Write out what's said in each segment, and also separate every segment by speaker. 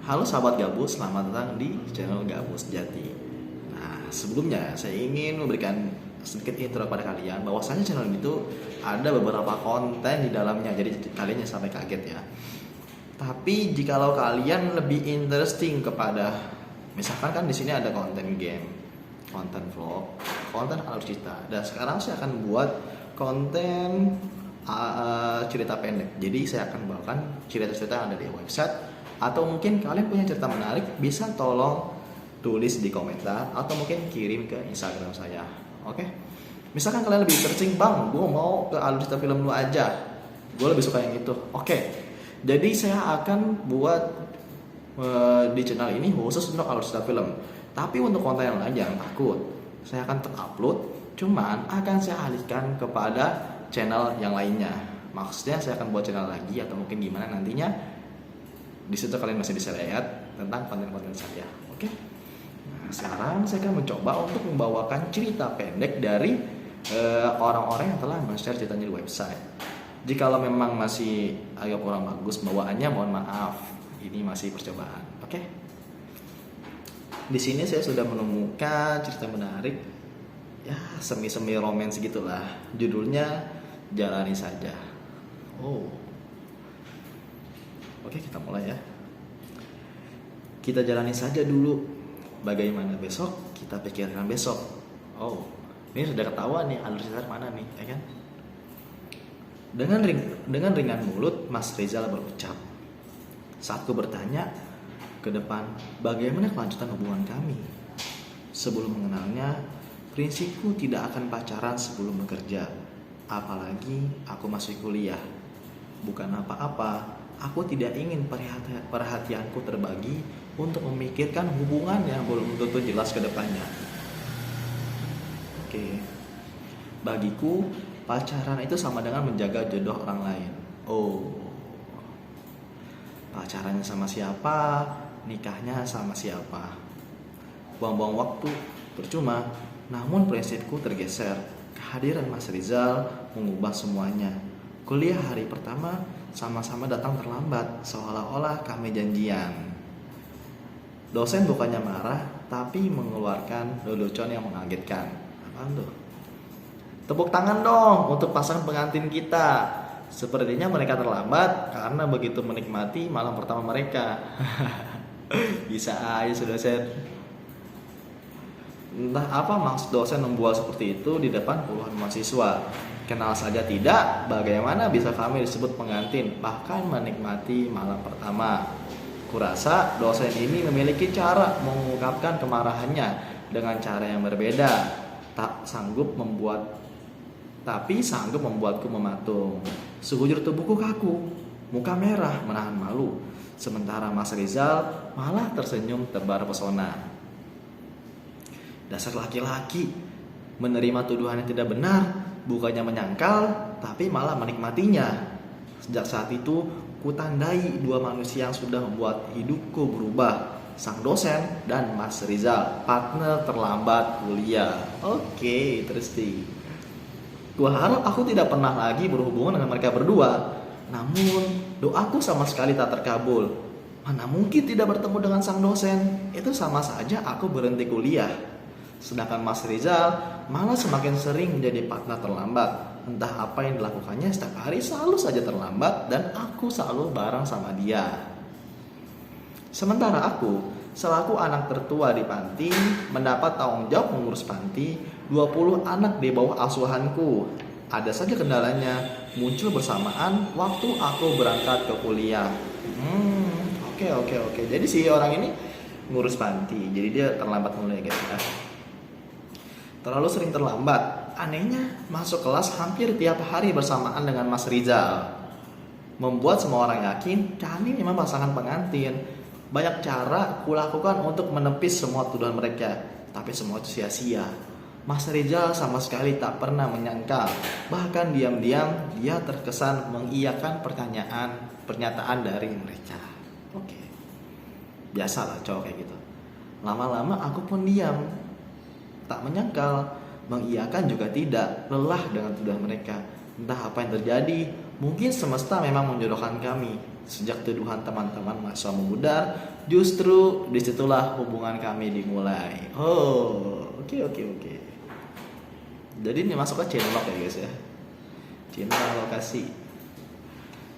Speaker 1: Halo sahabat Gabus, selamat datang di channel Gabus Jati. Nah, sebelumnya saya ingin memberikan sedikit intro kepada kalian bahwasanya channel ini tuh ada beberapa konten di dalamnya, jadi kalian jangan sampai kaget ya. Tapi jikalau kalian lebih interesting kepada, misalkan kan di sini ada konten game, konten vlog, konten alutsista, dan sekarang saya akan buat konten cerita pendek. Jadi saya akan bawakan cerita-cerita yang ada di website. Atau mungkin kalian punya cerita menarik, bisa tolong tulis di komentar atau mungkin kirim ke Instagram saya. Oke? Misalkan kalian lebih searching, bang, gue mau ke alutsista film lu aja, gue lebih suka yang itu. Oke. Jadi saya akan buat di channel ini khusus untuk alutsista film. Tapi untuk konten yang lain jangan takut, saya akan terupload, cuman akan saya alihkan kepada channel yang lainnya. Maksudnya saya akan buat channel lagi atau mungkin gimana nantinya. Di situ kalian masih bisa lihat tentang konten-konten saya. Oke. Nah, sekarang saya akan mencoba untuk membawakan cerita pendek dari orang-orang yang telah men-share ceritanya di website. Jikalau memang masih agak kurang bagus bawaannya, mohon maaf. Ini masih percobaan. Oke. Di sini saya sudah menemukan cerita menarik, ya semi-semi romance gitulah. Judulnya Jalani Saja. Oh. Oke, kita mulai ya. Kita jalani saja dulu. Bagaimana besok, kita pikirkan besok. Oh, ini sudah ketawa nih, alutsista mana nih, ya kan? Dengan ringan mulut, Mas Rizal berucap. Saat ku bertanya ke depan, bagaimana kelanjutan hubungan kami? Sebelum mengenalnya, prinsipku tidak akan pacaran sebelum bekerja. Apalagi aku masih kuliah. Bukan apa-apa. Aku tidak ingin perhatianku terbagi untuk memikirkan hubungan yang belum tentu jelas ke depannya. Oke. Bagiku, pacaran itu sama dengan menjaga jodoh orang lain. Oh. Pacarannya sama siapa, nikahnya sama siapa. Buang-buang waktu, percuma. Namun prinsipku tergeser. Kehadiran Mas Rizal mengubah semuanya. Kuliah hari pertama sama-sama datang terlambat, seolah-olah kami janjian. Dosen bukannya marah, tapi mengeluarkan lelucon yang mengagetkan. Apaan tuh? Tepuk tangan dong untuk pasangan pengantin kita. Sepertinya mereka terlambat karena begitu menikmati malam pertama mereka. Bisa aja sudah dosen. Entah apa maksud dosen membuat seperti itu di depan puluhan mahasiswa. Kenal saja tidak, bagaimana bisa kami disebut pengantin, bahkan menikmati malam pertama. Kurasa dosen ini memiliki cara mengungkapkan kemarahannya dengan cara yang berbeda. Tapi sanggup membuatku mematung. Sekujur tubuhku kaku, muka merah menahan malu. Sementara Mas Rizal malah tersenyum tebar pesona. Dasar laki-laki, menerima tuduhan yang tidak benar. Bukannya menyangkal, tapi malah menikmatinya. Sejak saat itu, kutandai dua manusia yang sudah membuat hidupku berubah. Sang dosen dan Mas Rizal, partner terlambat kuliah. Oke, interesting. Gua harap aku tidak pernah lagi berhubungan dengan mereka berdua. Namun, doaku sama sekali tak terkabul. Mana mungkin tidak bertemu dengan sang dosen? Itu sama saja aku berhenti kuliah. Sedangkan Mas Rizal malah semakin sering menjadi partner terlambat. Entah apa yang dilakukannya, setiap hari selalu saja terlambat dan aku selalu bareng sama dia. Sementara aku, selaku anak tertua di panti, mendapat tanggung jawab mengurus panti 20 anak di bawah asuhanku. Ada saja kendalanya, muncul bersamaan waktu aku berangkat ke kuliah. Oke. Jadi si orang ini ngurus panti, jadi dia terlambat mulai gitu ya. Terlalu sering terlambat. Anehnya, masuk kelas hampir tiap hari bersamaan dengan Mas Rizal. Membuat semua orang yakin kami memang pasangan pengantin. Banyak cara kulakukan untuk menepis semua tuduhan mereka, tapi semua itu sia-sia. Mas Rizal sama sekali tak pernah menyangkal. Bahkan diam-diam dia terkesan mengiyakan pernyataan dari mereka. Oke. Biasalah cowok kayak gitu. Lama-lama aku pun diam. Tak menyangkal, mengiyakan juga tidak, lelah dengan tuduhan mereka. Entah apa yang terjadi, Mungkin semesta memang menjodohkan kami. Sejak tuduhan teman-teman mahasiswa memudar, justru disitulah hubungan kami dimulai. Oh, oke. Jadi ini masuk ke cinlok ya guys ya. Cinta lokasi.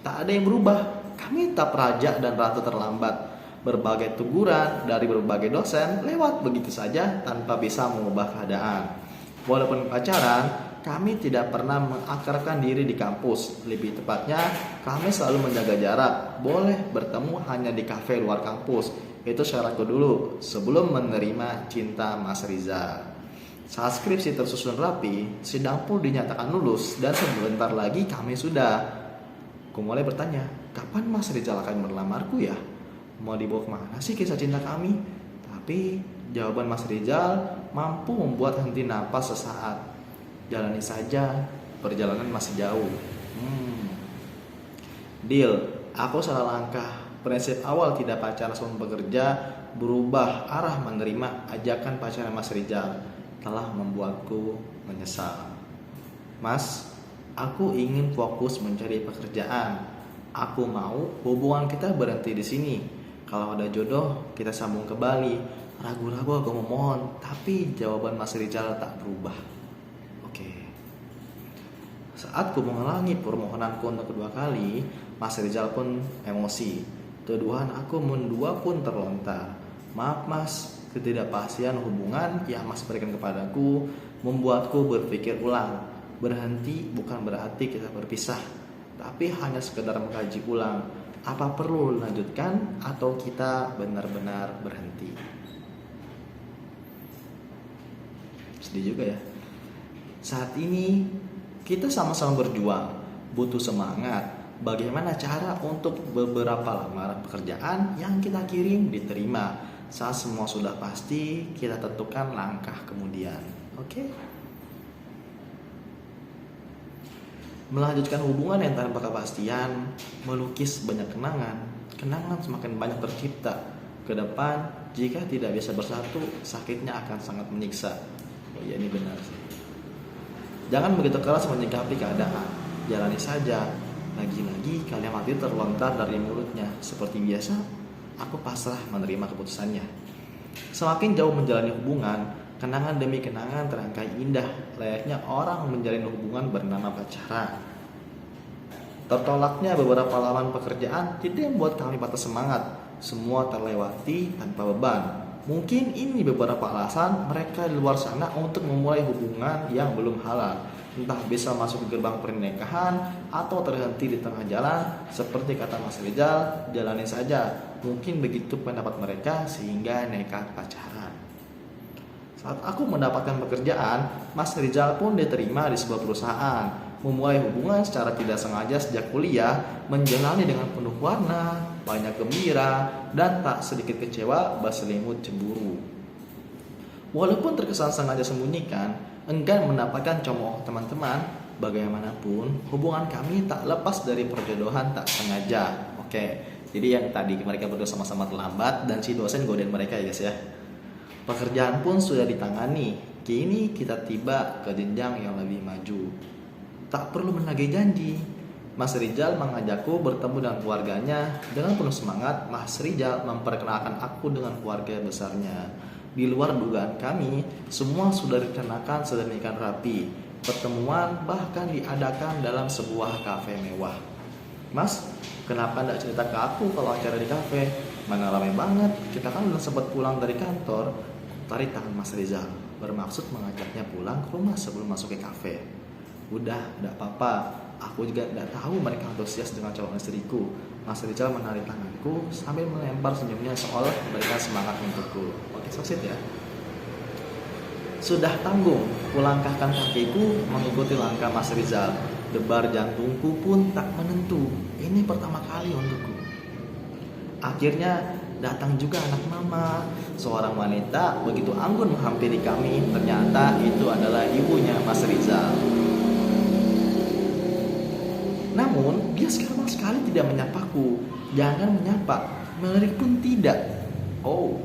Speaker 1: Tak ada yang berubah. Kami tetap raja dan ratu terlambat. Berbagai teguran dari berbagai dosen lewat begitu saja tanpa bisa mengubah keadaan. Walaupun pacaran, kami tidak pernah mengakrabkan diri di kampus. Lebih tepatnya, kami selalu menjaga jarak. Boleh bertemu hanya di kafe luar kampus. Itu syaratku dulu sebelum menerima cinta Mas Rizal. Saat skripsi tersusun rapi, sidang pun dinyatakan lulus dan sebentar lagi kami sudah. Aku mulai bertanya, kapan Mas Rizal akan melamarku ya? Mau dibawa kemana sih kisah cinta kami? Tapi jawaban Mas Rizal mampu membuat henti napas sesaat. Jalani saja, perjalanan masih jauh. Deal, aku salah langkah. Prinsip awal tidak pacaran sebelum bekerja berubah arah menerima ajakan pacaran Mas Rizal telah membuatku menyesal. Mas, aku ingin fokus mencari pekerjaan. Aku mau hubungan kita berhenti di sini. Kalau ada jodoh, kita sambung kembali. Ragu-ragu aku memohon, tapi jawaban Mas Rizal tak berubah. Oke. Saat ku mengulangi permohonanku untuk kedua kali, Mas Rizal pun emosi. Tuduhan aku mendua pun terlontar. Maaf Mas, ketidakpastian hubungan yang Mas berikan kepadaku membuatku berpikir ulang. Berhenti bukan berarti kita berpisah, tapi hanya sekedar mengkaji ulang. Apa perlu lanjutkan atau kita benar-benar berhenti? Sedih juga ya. Saat ini kita sama-sama berjuang, butuh semangat. Bagaimana cara untuk beberapa lamaran pekerjaan yang kita kirim diterima? Saat semua sudah pasti, kita tentukan langkah kemudian. Oke? Melanjutkan hubungan yang tanpa kepastian, melukis banyak kenangan. Kenangan semakin banyak tercipta. Ke depan, jika tidak bisa bersatu, sakitnya akan sangat menyiksa. Oh iya, ini benar sih. Jangan begitu keras menyikapi keadaan. Jalani saja. Lagi-lagi kalimat itu terlontar dari mulutnya. Seperti biasa, aku pasrah menerima keputusannya. Semakin jauh menjalani hubungan, kenangan demi kenangan terangkai indah, layaknya orang menjalin hubungan bernama pacaran. Tertolaknya beberapa lamaran pekerjaan tidak membuat kami patah semangat. Semua terlewati tanpa beban. Mungkin ini beberapa alasan mereka di luar sana untuk memulai hubungan yang belum halal. Entah bisa masuk ke gerbang pernikahan atau terhenti di tengah jalan. Seperti kata Mas Rizal, jalani saja. Mungkin begitu pendapat mereka sehingga nekat pacaran. Saat aku mendapatkan pekerjaan, Mas Rizal pun diterima di sebuah perusahaan. Memulai hubungan secara tidak sengaja sejak kuliah, menjalani dengan penuh warna, banyak gembira, dan tak sedikit kecewa berselimut cemburu. Walaupun terkesan sengaja sembunyikan, enggan mendapatkan cemooh teman-teman, bagaimanapun hubungan kami tak lepas dari perjodohan tak sengaja. Oke, jadi yang tadi mereka berdua sama-sama terlambat dan si dosen godain mereka ya guys ya. Pekerjaan pun sudah ditangani. Kini kita tiba ke jenjang yang lebih maju. Tak perlu menagih janji. Mas Rizal mengajakku bertemu dengan keluarganya. Dengan penuh semangat, Mas Rizal memperkenalkan aku dengan keluarga besarnya. Di luar dugaan kami, semua sudah direncanakan sedemikian rapi. Pertemuan bahkan diadakan dalam sebuah kafe mewah. Mas, kenapa tidak cerita ke aku kalau acara di kafe? Mana ramai banget, kita kan udah sempat pulang dari kantor. Tarik tangan Mas Rizal, bermaksud mengajaknya pulang ke rumah sebelum masuk ke kafe. Udah, tidak apa-apa. Aku juga tidak tahu mereka antusias dengan calon istriku. Mas Rizal menarik tanganku sambil melempar senyumnya seolah memberikan semangat untukku. Oke, so sweet ya. Sudah tanggung, kulangkahkan kakiku mengikuti langkah Mas Rizal. Debar jantungku pun tak menentu. Ini pertama kali untukku. Akhirnya datang juga anak mama. Seorang wanita begitu anggun menghampiri kami. Ternyata itu adalah ibunya Mas Rizal. Namun dia sama sekali tidak menyapaku. Jangan menyapa, melirik pun tidak. Oh,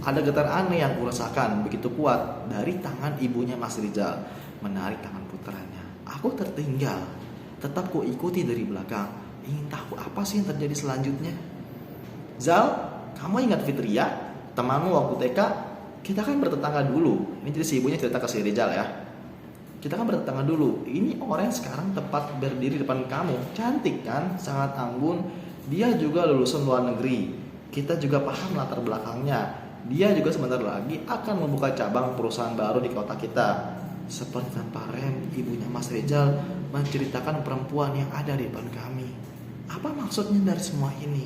Speaker 1: ada getar aneh yang kurasakan begitu kuat dari tangan ibunya Mas Rizal menarik tangan putranya. Aku tertinggal. tetap ku ikuti dari belakang. Ingin tahu apa sih yang terjadi selanjutnya. Zal, kamu ingat Fitria, temanmu waktu TK? Kita kan bertetangga dulu. Ini jadi si ibunya cerita ke si Rizal ya. Kita kan bertetangga dulu. Ini orang yang sekarang tepat berdiri depan kamu. Cantik kan, sangat anggun. Dia juga lulusan luar negeri. Kita juga paham latar belakangnya. Dia juga sebentar lagi akan membuka cabang perusahaan baru di kota kita. Seperti tanpa rem, ibunya Mas Rizal menceritakan perempuan yang ada di depan kami. Apa maksudnya dari semua ini?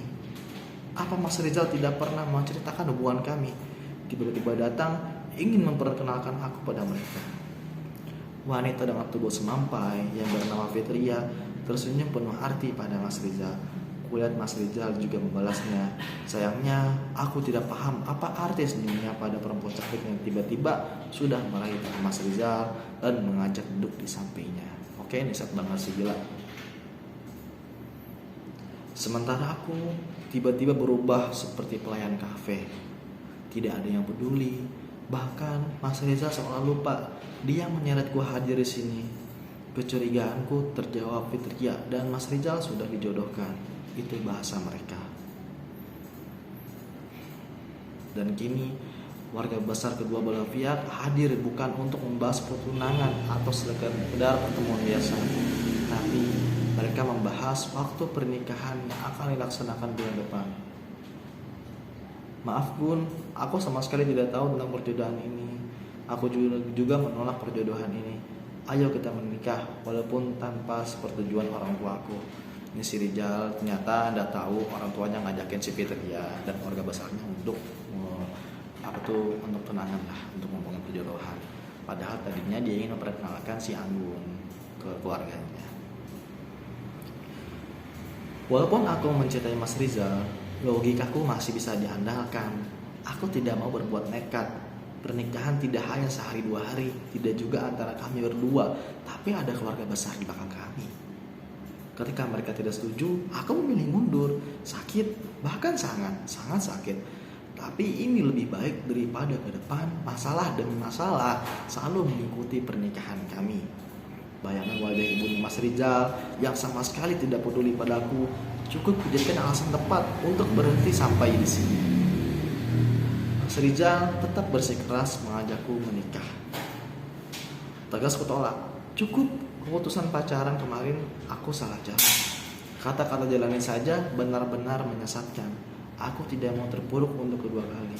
Speaker 1: Apa Mas Rizal tidak pernah menceritakan hubungan kami? Tiba-tiba datang ingin memperkenalkan aku pada mereka. Wanita dengan tubuh semampai yang bernama Fitria tersenyum penuh arti pada Mas Rizal. Kulihat Mas Rizal juga membalasnya. Sayangnya aku tidak paham apa arti senyumnya pada perempuan cantik yang tiba-tiba sudah meraih tangan Mas Rizal dan mengajak duduk di sampingnya. Oke, ini set banget sih gila. Sementara aku tiba-tiba berubah seperti pelayan kafe. Tidak ada yang peduli. Bahkan Mas Rizal seolah lupa dia menyeretku hadir di sini. Kecurigaanku terjawab Fitria dan Mas Rizal sudah dijodohkan. Itu bahasa mereka. Dan kini warga besar kedua belah pihak hadir bukan untuk membahas pertunangan atau sekedar pertemuan biasa, tapi mereka membahas waktu pernikahan yang akan dilaksanakan bulan depan. Maaf Gun, aku sama sekali tidak tahu tentang perjodohan ini. Aku juga menolak perjodohan ini. Ayo kita menikah walaupun tanpa sepersetujuan orang tuaku. Ini si Rizal ternyata tidak tahu orang tuanya ngajakin si Fitria dan keluarga besarnya untuk untuk tunangan lah, untuk ngomongin perjodohan. Padahal tadinya dia ingin memperkenalkan si Anggun ke keluarganya. Walaupun aku mencintai Mas Rizal, logikaku masih bisa diandalkan. Aku tidak mau berbuat nekat. Pernikahan tidak hanya sehari dua hari, tidak juga antara kami berdua, tapi ada keluarga besar di belakang kami. Ketika mereka tidak setuju, aku memilih mundur. Sakit, bahkan sangat sakit. Tapi ini lebih baik daripada ke depan masalah demi masalah selalu mengikuti pernikahan kami. Bayangan wajah ibu Mas Rizal yang sama sekali tidak peduli padaku cukup dijadikan alasan tepat untuk berhenti sampai di sini. Mas Rizal tetap bersikeras mengajakku menikah. Tegas kutolak. Cukup, keputusan pacaran kemarin aku salah jalan. Kata-kata jalani saja benar-benar menyesatkan. Aku tidak mau terpuruk untuk kedua kali.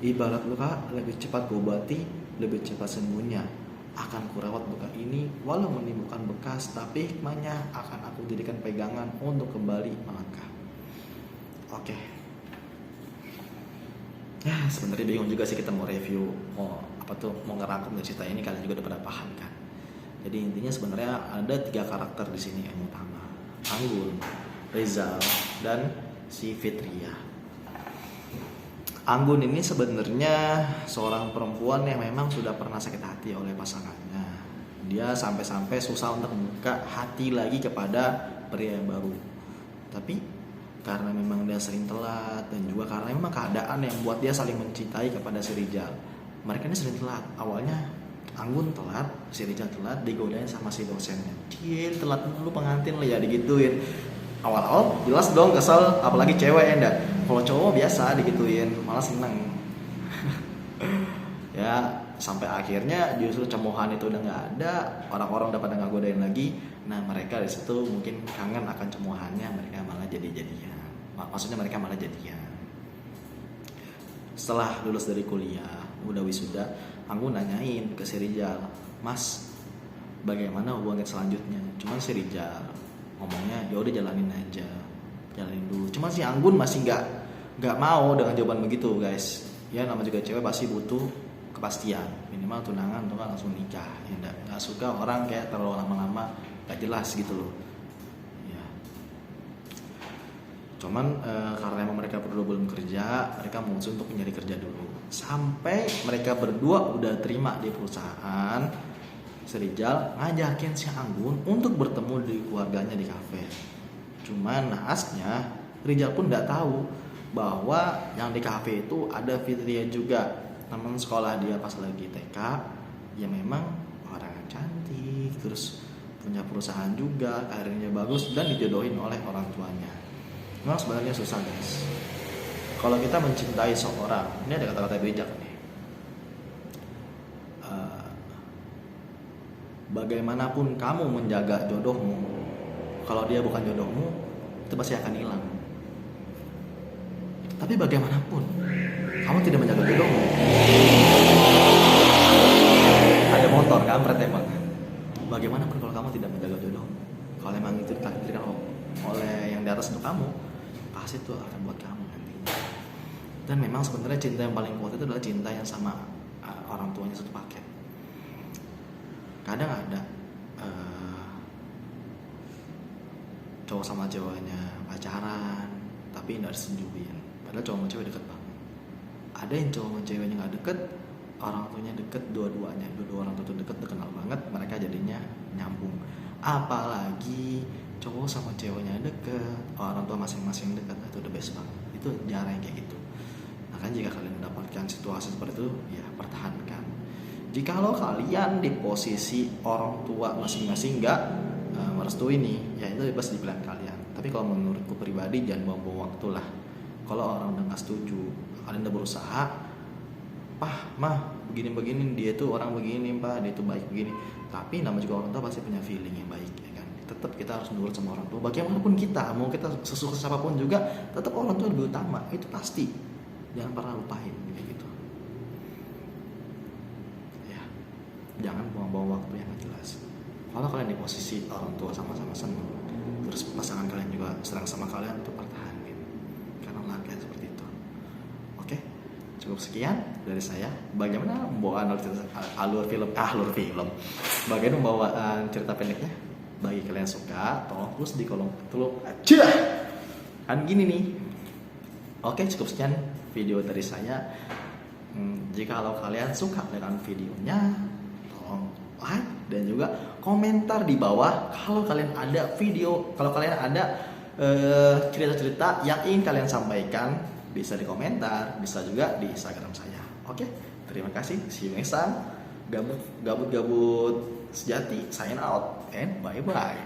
Speaker 1: Ibarat luka, lebih cepat kuobati, lebih cepat sembuhnya. Akan kurawat luka ini walau menimbulkan bekas, tapi hikmahnya akan aku jadikan pegangan untuk kembali melangkah. Oke. Ya, sebenarnya bingung juga sih kita mau review, mau ngerangkum dari cerita ini, kalian juga udah pada paham kan. Jadi intinya sebenarnya ada 3 karakter di sini yang utama. Anggun, Rizal, dan si Fitria. Anggun ini sebenarnya seorang perempuan yang memang sudah pernah sakit hati oleh pasangannya. Dia sampai-sampai susah untuk membuka hati lagi kepada pria yang baru. Tapi karena memang dia sering telat dan juga karena memang keadaan yang buat dia saling mencintai kepada si Rizal. Mereka ini sering telat. Awalnya Anggun telat, si Rizal telat, digodain sama si dosennya. Cil, telat dulu pengantin lo ya, digituin. Awal-awal jelas dong kesel, apalagi cewek ya enggak. Kalau cowok biasa digituin, malah seneng. Ya, sampai akhirnya justru cemoohan itu udah nggak ada, orang-orang udah pada nggak godain lagi. Nah, mereka di situ mungkin kangen akan cemoohannya, mereka malah jadi-jadian. Maksudnya mereka malah jadian. Setelah lulus dari kuliah, udah wisuda, aku nanyain ke si Rizal, Mas, bagaimana hubungan selanjutnya? Cuman si Rizal ngomongnya, ya udah jalanin aja, jalanin dulu. Cuma si Anggun masih nggak mau dengan jawaban begitu, guys. Ya nama juga cewek pasti butuh kepastian, minimal tunangan atau langsung nikah. Ya nggak suka orang kayak terlalu lama-lama nggak jelas gitu loh. Ya. Cuman karena emang mereka berdua belum kerja, mereka memutuskan untuk mencari kerja dulu. Sampai mereka berdua udah terima di perusahaan, si Rizal ngajakin si Anggun untuk bertemu di keluarganya di kafe. Cuman naasnya Rizal pun nggak tahu bahwa yang di kafe itu ada Fitria juga, teman sekolah dia pas lagi TK. Ya memang orang cantik, terus punya perusahaan juga, karirnya bagus, dan dijodohin oleh orang tuanya. Memang sebenarnya susah guys. Kalau kita mencintai seorang, ini ada kata-kata bijak nih. Bagaimanapun kamu menjaga jodohmu, kalau dia bukan jodohmu, itu pasti akan hilang. Tapi bagaimanapun kamu tidak menjaga jodohmu, ada motor kampret emang. Bagaimanapun kalau kamu tidak menjaga jodoh, kalau emang itu ditakdirkan oleh yang di atas untuk kamu, pasti itu akan buat kamu nanti. Dan memang sebenarnya cinta yang paling kuat itu adalah cinta yang sama orang tuanya satu paket. Kadang ada cowok sama ceweknya pacaran tapi nggak disetujuin, padahal cowok sama cewek deket banget. Ada yang cowok sama ceweknya nggak deket, orang tuanya deket, dua-duanya, dua orang tua deket, kenal banget, mereka jadinya nyambung. Apalagi cowok sama ceweknya deket, orang tua masing-masing deket, itu the best banget. Itu jarang kayak gitu. Makanya jika kalian mendapatkan situasi seperti itu, ya pertahankan. Jikalau kalian di posisi orang tua masing-masing nggak merestui nih, ya itu bebas di pilihan kalian. Tapi kalau menurutku pribadi, jangan buang-buang waktu lah. Kalau orang udah nggak setuju, kalian udah berusaha, Pah, mah, begini-begini, dia tuh orang begini, Pak, dia tuh baik begini. Tapi nama juga orang tua pasti punya feeling yang baik, ya kan. Tetap kita harus nurut sama orang tua. Bagaimanapun kita, mau kita sesukses apapun juga, tetap orang tua lebih utama. Itu pasti. Jangan pernah lupain kayak gitu. Ya, jangan buang-buang waktu yang gak jelas. Kalau kalian di posisi orang tua sama-sama senang, terus pasangan kalian juga serang sama kalian, itu pertahanin. Karena latihan seperti itu. Oke, cukup sekian dari saya. Bagaimana membawa alur film? Bagaimana membawa cerita pendeknya? Bagi kalian suka, tolong tulis di kolom aja. Kan gini nih. Oke, cukup sekian video dari saya. Jika kalau kalian suka dengan videonya, tolong like dan juga komentar di bawah. Kalau kalian ada cerita-cerita yang ingin kalian sampaikan, bisa di komentar, bisa juga di Instagram saya. Oke, terima kasih. See you next time. Gabut sejati, sign out and bye bye.